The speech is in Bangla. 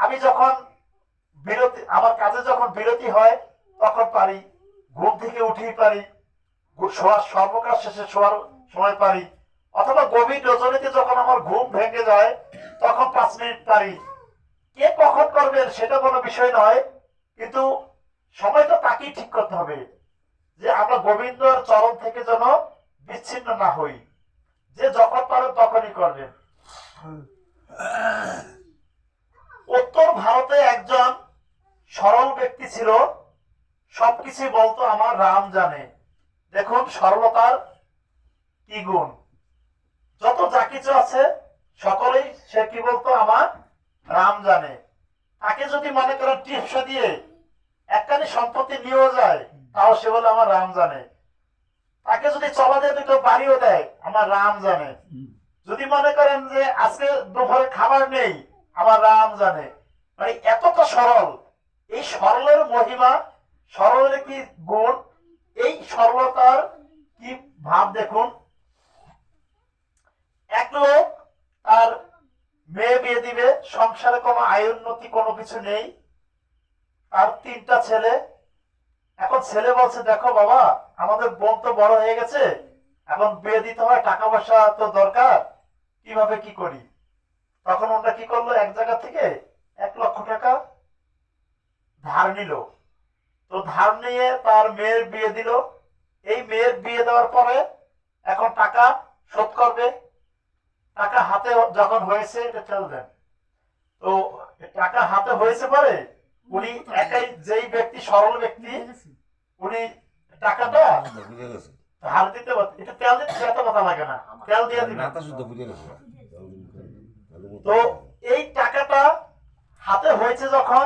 আমি যখন বিরতি, আমার কাজে যখন বিরতি হয় তখন পারি, ঘুম থেকে উঠেই পারি, শোয়ার সর্বকাজ শেষে শোয়ার সময় পারি, অথবা গভীর রজনীতে যখন আমার ঘুম ভেঙে যায় তখন 5 মিনিট পারি। কে কখন করবেন সেটা কোনো বিষয় নয়, কিন্তু সময়টা তাকেই ঠিক করতে হবে যে আমরা গোবিন্দর চরণ থেকে যেন বিচ্ছিন্ন না হই। যে যখন পারেন তখনই করবেন। উত্তর ভারতে একজন সরল ব্যক্তি ছিল, সবকিছু বলতো আমার রাম জানে। দেখুন সরলতার কি গুণ। যত যা কিছু আছে সকলেই সে কি বলতো, আমার রাম জানে। তাকে যদি মনে করেন টিপসা দিয়ে একখানি সম্পত্তি নিয়েও যায় তাও সে বলে আমার রাম জানে। তাকে যদি চলা দিয়ে দুটো বাড়িও দেয় আমার রাম জানে। যদি মনে করেন যে আজকে দুপুরে খাবার নেই আমার রাম জানে। মানে এতটা সরল। এই সরলের মহিমা, সরলের কি গুণ, এই সরলতার কি ভাব দেখুন। এক লোক তার মেয়ে বিয়ে দিবে, সংসারে কোনো আয় উন্নতি কোনো কিছু নেই, আর 3টা ছেলে। এখন ছেলে বলছে দেখো বাবা আমাদের বোন তো বড় হয়ে গেছে, এখন বিয়ে দিতে হয়, টাকা পয়সা তো দরকার, কিভাবে কি করি। তখন ওরা কি করলো, এক জায়গা থেকে 1 লক্ষ টাকা ধার নিল। তো ধার নিয়ে তার মেয়ের বিয়ে দিল। এই মেয়ের বিয়ে দেওয়ার পরে এখন টাকা শোধ করবে। টাকা হাতে যখন হয়েছে, এটা ফেল দেন। তো টাকা হাতে হয়েছে পরে উনি একাই, যেই ব্যক্তি সরল ব্যক্তি, উনি টাকাটা ধার দিতে পারত। এটা তেল দিতে এত কথা লাগে না, তেল দিয়ে দিবেন। তো এই টাকাটা হাতে হয়েছে যখন,